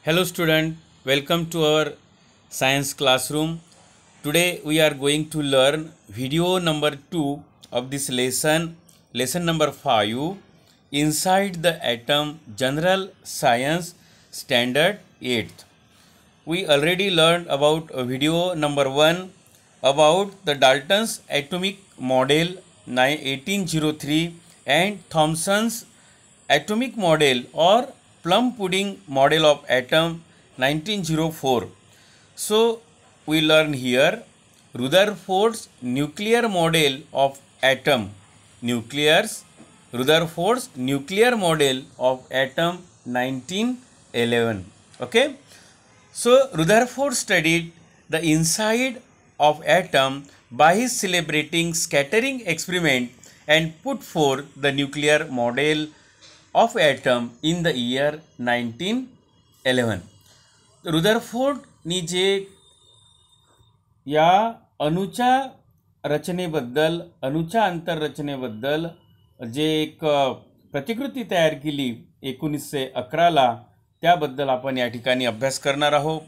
Hello student, welcome to our science classroom. Today we are going to learn video number 2 of this lesson number 5, Inside the Atom General Science Standard 8th. We already learned about video number 1 about the Dalton's atomic model 1803 and Thomson's atomic model or plum pudding model of atom 1904. So we learn here Rutherford's nuclear model of atom. Rutherford's nuclear model of atom 1911. Okay. So Rutherford studied the inside of atom by his celebrating scattering experiment and put forth the nuclear model of atom in the year 1911. रुदरफोर्डनी जे या अणूच्या रचनेबद्दल अणूच्या आंतररचनेबद्दल जे एक प्रतिकृती तयार केली 1911ला त्याबद्दल आपण या ठिकाणी अभ्यास करणार आहोत.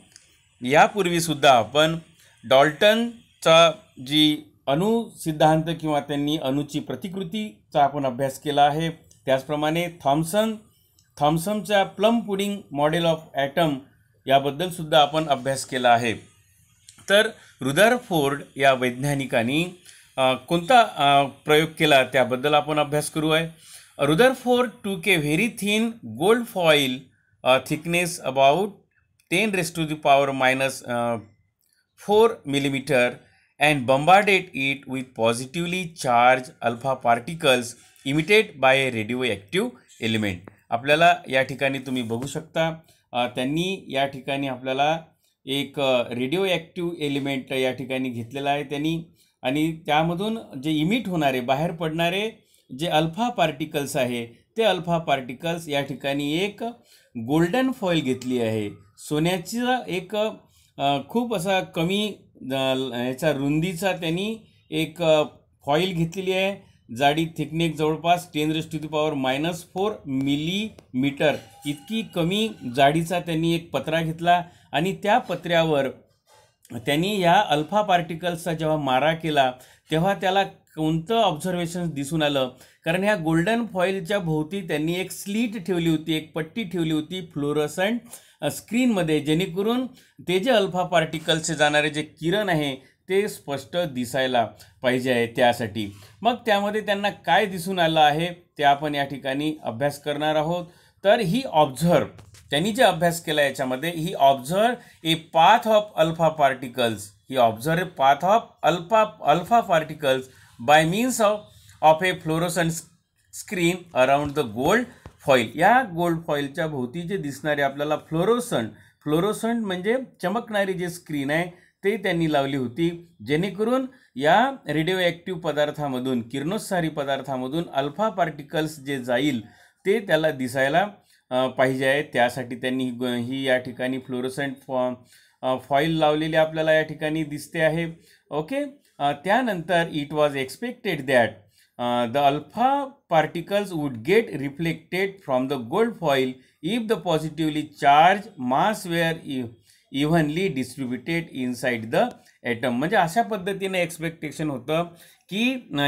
यापूर्वी सुद्धा आपण डॉल्टनचा जी अणु सिद्धांत किंवा त्यांनी अणूची प्रतिकृतीचा आपण अभ्यास केला आहे. त्याचप्रमाणे थॉम्सनच्या plum pudding model of atom याबद्दल सुद्धा आपण अभ्यास केला आहे. तर रुदरफोर्ड या वैज्ञानिकांनी कोणता प्रयोग केला त्याबद्दल आपण अभ्यास करू आहे. Rutherford took a very thin gold foil thickness about 10⁻⁻⁴ millimeter and bombarded it with positively charged alpha particles emitted by a radioactive element. आपल्याला या ठिकाणी तुम्ही बघू शकता त्यांनी या ठिकाणी आपल्याला एक रेडिओ एलिमेंट या ठिकाणी घेतलेला आहे त्यांनी आणि त्यामधून जे इमिट होणारे बाहेर पडणारे जे अल्फा पार्टिकल्स आहे ते अल्फा पार्टिकल्स या ठिकाणी एक गोल्डन फॉइल घेतली आहे. सोन्याचा एक खूप असा कमी याचा रुंदीचा त्यांनी एक फॉइल घेतलेली आहे. जाडी थिकनेस जवळपास 10⁻⁻⁴ मिलीमीटर इतकी कमी जाडीचा त्यांनी एक पत्रा घेतला आणि त्या पत्र्यावर त्यांनी या अल्फा पार्टिकल्सचा जेव्हा मारा केला तेव्हा त्याला कोणतं ऑब्झर्वेशन दिसून आलं. कारण ह्या गोल्डन फॉइलच्या भोवती त्यांनी एक स्लीट ठेवली होती, एक पट्टी ठेवली होती फ्लोरोसंट स्क्रीनमध्ये, जेणेकरून ते जे अल्फा पार्टिकल्सचे जाणारे जे किरण आहे ते स्पष्ट दिसायला पाहिजे आहे त्यासाठी. मग त्यामध्ये त्यांना काय दिसून आलं आहे ते आपण या ठिकाणी अभ्यास करणार आहोत. तर त्यांनी जे अभ्यास केला याच्यामध्ये ही observe a path of alpha particles alpha particles by means of a fluorescent screen around the gold foil. या गोल्ड फॉइलच्या भोवती जे दिसणारे आपल्याला फ्लोरोसंट म्हणजे चमकणारी जे स्क्रीन आहे ते त्यांनी लावली होती, जेणेकरून या रेडिओ पदार्थामधून किरणोत्सारी पदार्थामधून अल्फा पार्टिकल्स जे जाईल ते त्याला दिसायला पाहिजे आहे. त्यासाठी त्यांनी ही या ठिकाणी फ्लोरोसंट फॉइल लावलेली आपल्याला या ठिकाणी दिसते आहे. ओके. त्यानंतर it was expected that the alpha particles would get reflected from the gold foil if the positively charged mass were evenly distributed inside the atom. म्हणजे अशा पद्धतीने एक्सपेक्टेशन होतं की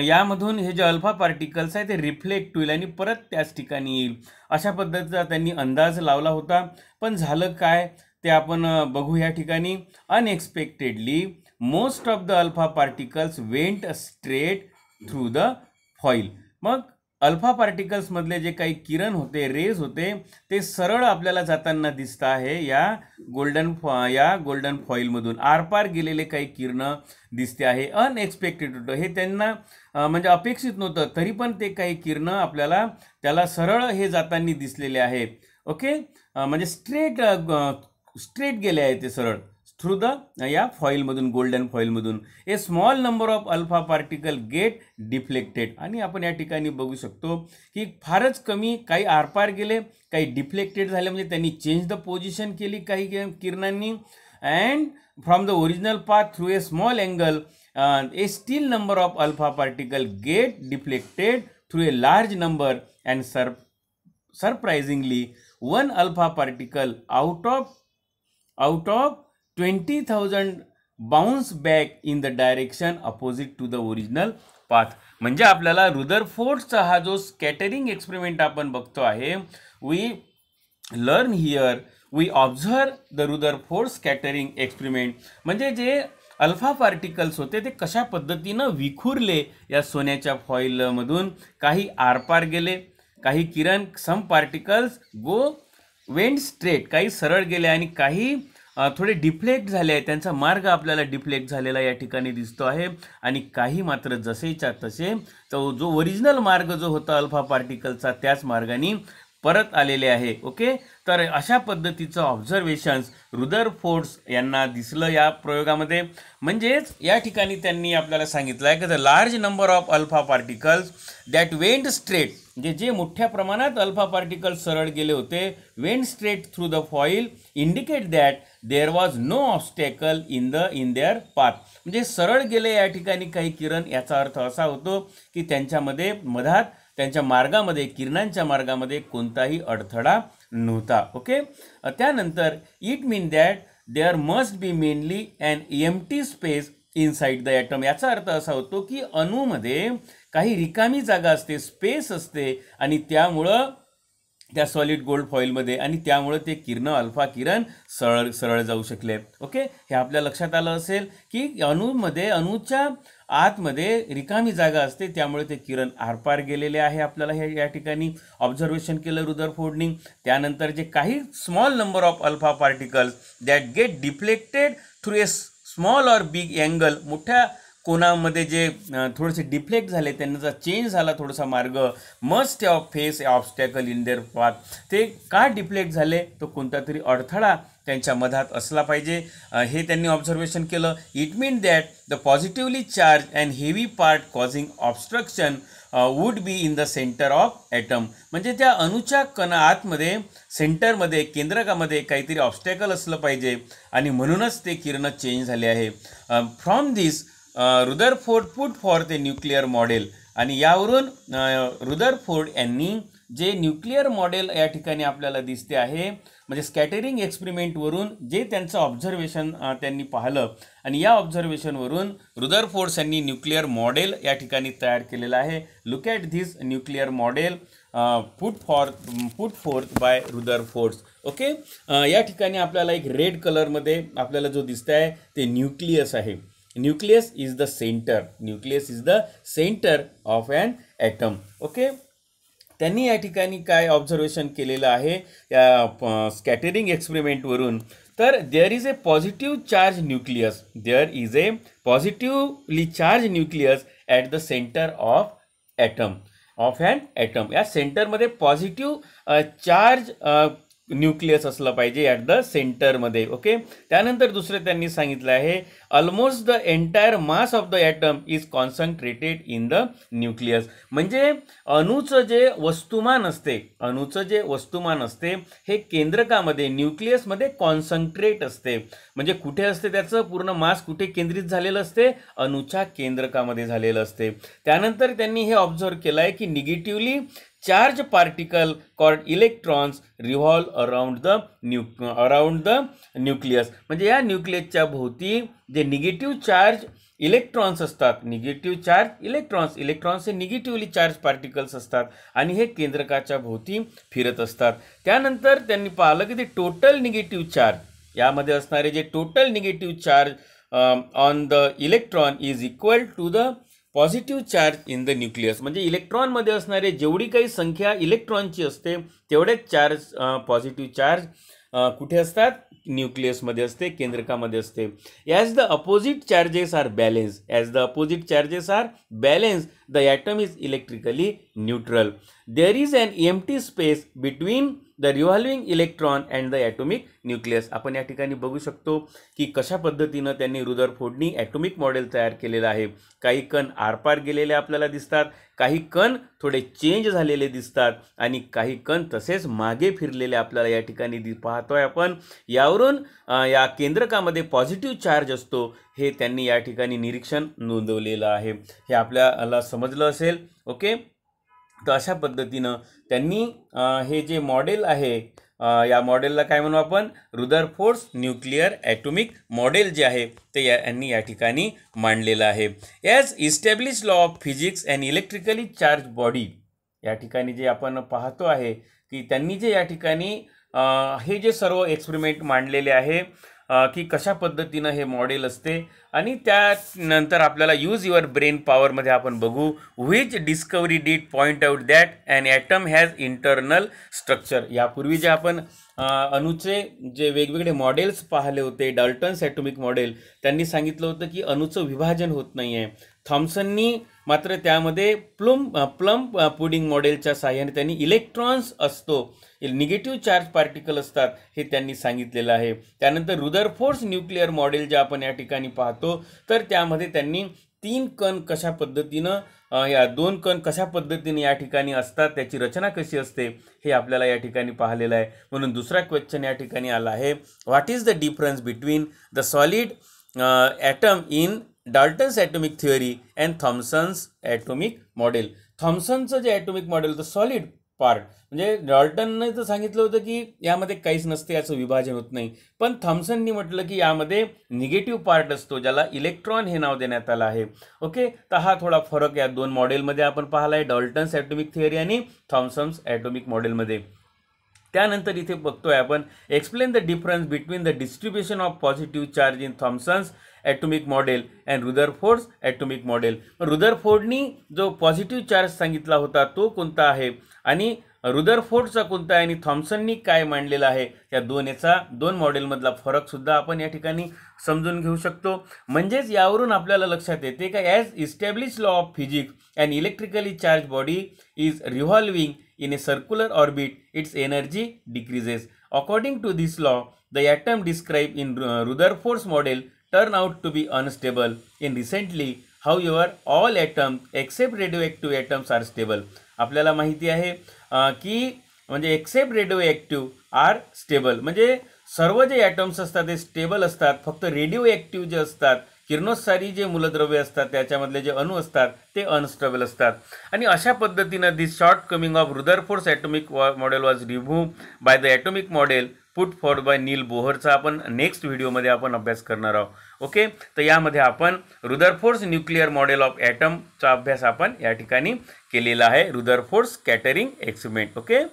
यामधून हे जे अल्फा पार्टिकल्स आहे ते रिफ्लेक्ट होईल आणि परत त्याच ठिकाणी येईल, अशा पद्धतीचा त्यांनी अंदाज लावला होता. पण झालं काय ते आपण बघू या ठिकाणी. Unexpectedly most of the alpha particles went straight through the foil. मग अल्फा पार्टिकल्स मधले जे काही किरण होते, रेज होते, ते सरळ आपल्याला जाताना दिसत आहे या गोल्डन फॉइलमधून आरपार गेलेले काही किरण दिसते आहे. अनएक्सपेक्टेड होतं हे त्यांना म्हणजे अपेक्षित नव्हतं, तरी पण ते काही किरण आपल्याला त्याला सरळ हे जाताना दिसलेले आहेत. ओके. म्हणजे स्ट्रेट गेले आहे ते सरळ थ्रू द या फॉइलमधून, गोल्डन फॉइलमधून. A small number of alpha particle get deflected. आणि आपण या ठिकाणी बघू शकतो की फारच कमी काही आरपार गेले, काही डिफ्लेक्टेड झाले, म्हणजे त्यांनी चेंज द पोझिशन केली काही किरणांनी. And from the original path through a small angle a still number of alpha particle get deflected through a large number and surprisingly one alpha particle out of 20,000 bounce back in the direction opposite to the original path. म्हणजे आपल्याला रुदरफोर्डचा हा जो scattering experiment आपण बघतो आहे, we learn here, we observe the Rutherford scattering experiment. म्हणजे जे alpha particles होते ते कशा पद्धतीनं विखुरले या सोन्याच्या फॉइलमधून, काही आरपार गेले, काही किरण, सम पार्टिकल्स वेंट स्ट्रेट, काही सरळ गेले आणि काही थोडे डिफ्लेक्ट झाले आहे, त्यांचा मार्ग आपल्याला डिफ्लेक्ट झालेला या ठिकाणी दिसतो आहे, आणि काही मात्र जसेच्या तसे तो जो ओरिजिनल मार्ग जो होता अल्फा पार्टिकलचा त्याच मार्गाने परत आलेले आहे. ओके, तर अशा पद्धतीचं ऑब्झर्वेशन्स रुदरफोर्ड्स यांना दिसलं या प्रयोगामध्ये. म्हणजेच या ठिकाणी त्यांनी आपल्याला सांगितलं आहे की the large number of alpha particles that went straight, जे मोठ्या प्रमाणात अल्फा पार्टिकल्स सरळ गेले होते, went straight through the foil indicate that there was no obstacle in their path. म्हणजे सरळ गेले या ठिकाणी काही किरण, याचा अर्थ असा होतो की त्यांच्यामध्ये मधात, त्यांच्या मार्गामध्ये, किरणांच्या मार्गामध्ये कोणताही अडथळा नव्हता. ओके, त्यानंतर it mean that there must be mainly an empty space inside the atom. याचा अर्थ असा होतो की अणूमध्ये काही रिकामी जागा असते, स्पेस असते, आणि त्यामुळं त्या सॉलिड गोल्ड फॉइलमध्ये, आणि त्यामुळे ते किरण, अल्फा किरण सरळ जाऊ शकले. ओके, हे आपल्या लक्षात आलं असेल की अणूच्या आतमध्ये रिकामी जागा असते, त्यामुळे ते किरण आरपार गेलेले आहे. आपल्याला हे या ठिकाणी ऑब्झर्वेशन केलं रुदरफोर्डनी. त्यानंतर जे काही small number of alpha particles that get deflected through a small or big angle, मोठ्या कोणामध्ये जे थोडेसे डिफ्लेक्ट झाले, त्यांचा चेंज झाला थोडासा मार्ग, must of face obstacle in their path. ते का डिफ्लेक्ट झाले, तो कोणता तरी अडथळा त्यांच्या मधात असला पाहिजे, हे त्यांनी ऑब्झर्वेशन केलं. It mean that the positively charge and heavy part causing obstruction would be in the centre of atom. म्हणजे त्या अणूच्या आतमध्ये, सेंटरमध्ये, केंद्रकामध्ये काहीतरी ऑब्स्टॅकल असलं पाहिजे, आणि म्हणूनच ते किरण चेंज झाले आहे. From this Rutherford put forth A nuclear model. आणि यावरून रुदरफोर्ड यांनी जे न्यूक्लिअर मॉडेल या ठिकाणी आपल्याला दिसते आहे, म्हणजे स्कॅटरिंग एक्सपेरिमेंटवरून जे त्यांचं ऑब्झर्वेशन त्यांनी पाहिलं, आणि या ऑब्झर्वेशनवरून रुदरफोर्ड्स यांनी न्यूक्लिअर मॉडेल या ठिकाणी तयार केलेलं आहे. Look at this nuclear model put forth by Rutherford's. Okay, या ठिकाणी आपल्याला एक रेड कलरमध्ये आपल्याला जो दिसत आहे ते न्यूक्लियस आहे. Nucleus is the centre, nucleus is the centre of an atom. Okay, त्यांनी या ठिकाणी काय ऑब्झर्वेशन केलेलं आहे या स्कॅटरिंग एक्सपेरिमेंटवरून, तर there is a positive charge nucleus, there is a positively charge nucleus at the centre of an atom. या सेंटरमध्ये पॉझिटिव्ह चार्ज न्यूक्लियस असलं पाहिजे ॲट द सेंटरमध्ये. ओके, त्यानंतर दुसरं त्यांनी सांगितलं आहे almost the entire mass of the atom is concentrated in the nucleus. म्हणजे अणूचं जे वस्तुमान असते हे केंद्रकामध्ये, न्यूक्लियसमध्ये कॉन्सन्ट्रेट असते. म्हणजे कुठे असते, त्याचं पूर्ण मास कुठे केंद्रित झालेलं असते, अणूच्या केंद्रकामध्ये झालेलं असते. त्यानंतर त्यांनी हे ऑब्झर्व केलं आहे की negatively charge particle called electrons revolve around the nucleus. म्हणजे या न्यूक्लियसच्या भोवती जे निगेटिव्ह चार्ज इलेक्ट्रॉन्स असतात, इलेक्ट्रॉन्स हे निगेटिव्हली चार्ज पार्टिकल्स असतात, आणि हे केंद्रकाच्या भोवती फिरत असतात. त्यानंतर त्यांनी पाहिलं की ते टोटल निगेटिव्ह चार्ज, यामध्ये असणारे जे total negative charge on the electron is equal to the positive charge in the nucleus. म्हणजे इलेक्ट्रॉनमध्ये असणारे जेवढी काही संख्या इलेक्ट्रॉनची असते तेवढेच चार्ज, पॉझिटिव्ह चार्ज कुठे असतात, न्यूक्लियसमध्ये असते, केंद्रकामध्ये असते. As the opposite charges are balance the atom is electrically neutral. There is an empty space between the revolving electron and the atomic nucleus. आपण या ठिकाणी बघू शकतो की कशा पद्धतीनं त्यांनी रुदरफोर्डनी ॲटोमिक मॉडेल तयार केलेलं आहे. काही कण आरपार गेलेले आपल्याला दिसतात, काही कण थोडे चेंज झालेले दिसतात, आणि काही कण तसेच मागे फिरलेले आपल्याला या ठिकाणी पाहतोय आपण. यावरून या केंद्रकामध्ये पॉझिटिव्ह चार्ज असतो हे त्यांनी या ठिकाणी निरीक्षण नोंदवलेलं आहे. हे आपल्याला समजलं असेल. ओके, तर अशा पद्धतीनं त्यांनी हे जे मॉडेल आहे या मॉडेलला काय म्हणू आपण, रुदरफोर्ड न्यूक्लिअर ॲटॉमिक मॉडेल जे आहे ते यांनी या ठिकाणी मांडलेलं आहे. As establish law of physics and electrically charge body, या ठिकाणी जे आपण पाहतो आहे की त्यांनी जे या ठिकाणी हे जे सर्व एक्सपेरिमेंट मांडलेले आहे की कशा पद्धतीनं हे मॉडेल असते, आणि त्यानंतर आपल्याला यूज युअर ब्रेन पॉवरमध्ये आपण बघू which discovery did point out that an atom has internal structure. यापूर्वी जे आपण अणूचे जे वेगवेगळे मॉडेल्स पाहिले होते, डाल्टन्स ॲटॉमिक मॉडेल, त्यांनी सांगितलं होतं की अणूचं विभाजन होत नाही आहे. थॉम्सननी मात्र त्यामध्ये प्लम पुडिंग मॉडेलच्या साहाय्याने त्यांनी इलेक्ट्रॉन्स असतो, निगेटिव्ह चार्ज पार्टिकल असतात, हे त्यांनी सांगितलेलं आहे. त्यानंतर रुदरफोर्ड न्यूक्लिअर मॉडेल जे आपण या ठिकाणी पाहतो तर त्यामध्ये त्यांनी 3 कण कशा पद्धतीनं या 2 कण कशा पद्धतीने या ठिकाणी असतात, त्याची रचना कशी असते हे आपल्याला या ठिकाणी पाहिलेलं आहे. म्हणून दुसरा क्वेश्चन या ठिकाणी आला आहे, what is the difference between the solid atom in Dalton's atomic theory and Thomson's atomic model. थॉम्सनचं जे ॲटॉमिक मॉडेल होतं सॉलिड पार्ट, म्हणजे डाल्टनने तर सांगितलं होतं की यामध्ये काहीच नसते, याचं विभाजन होत नाही, पण थॉम्सननी म्हटलं की यामध्ये निगेटिव्ह पार्ट असतो, ज्याला इलेक्ट्रॉन हे नाव देण्यात आलं आहे. ओके, तर हा थोडा फरक या 2 मॉडेलमध्ये आपण पाहिला आहे, डाल्टन्स ॲटॉमिक थिअरी आणि थॉम्सन्स ॲटॉमिक मॉडेलमध्ये. त्यानंतर इथे बघतोय आपण, explain the difference between the distribution of positive charge in Thomson's atomic model and Rutherford atomic model. रुदरफोर्डनी जो पॉझिटिव्ह चार्ज सांगितला होता तो कोणता आहे आणि रुदरफोर्डचा कोणता आहे आणि थॉम्सननी काय मांडलेला आहे, या याचा 2 मॉडेलमधला फरकसुद्धा आपण या ठिकाणी समजून घेऊ शकतो. म्हणजेच यावरून आपल्याला लक्षात येते का as establish law of physics and electrically charge body is revolving in a circular orbit, its energy decreases. According to this law, the atom described in Rutherford's model turn out to be unstable in recently. However, all atoms except radioactive atoms are stable. आपल्याला माहिती आहे की म्हणजे accept radio R stable, म्हणजे सर्व जे atoms असतात ते स्टेबल असतात, फक्त रेडिओ ॲक्टिव्ह जे असतात, किरणोत्सारी जे मूलद्रव्य असतात त्याच्यामधले जे अणू असतात ते अनस्टेबल असतात. आणि अशा पद्धतीनं this shortcoming of Rutherford atomic model was remove by the atomic model put for by Niels बोहरचा आपण नेक्स्ट व्हिडिओमध्ये आपण अभ्यास करणार आहोत. ओके, तर यामध्ये आपण रुदरफोर्ड न्यूक्लिअर मॉडेल ऑफ ॲटमचा अभ्यास आपण या ठिकाणी केलेला आहे, रुदरफोर्ड स्कॅटरिंग एक्सपेरिमेंट. ओके.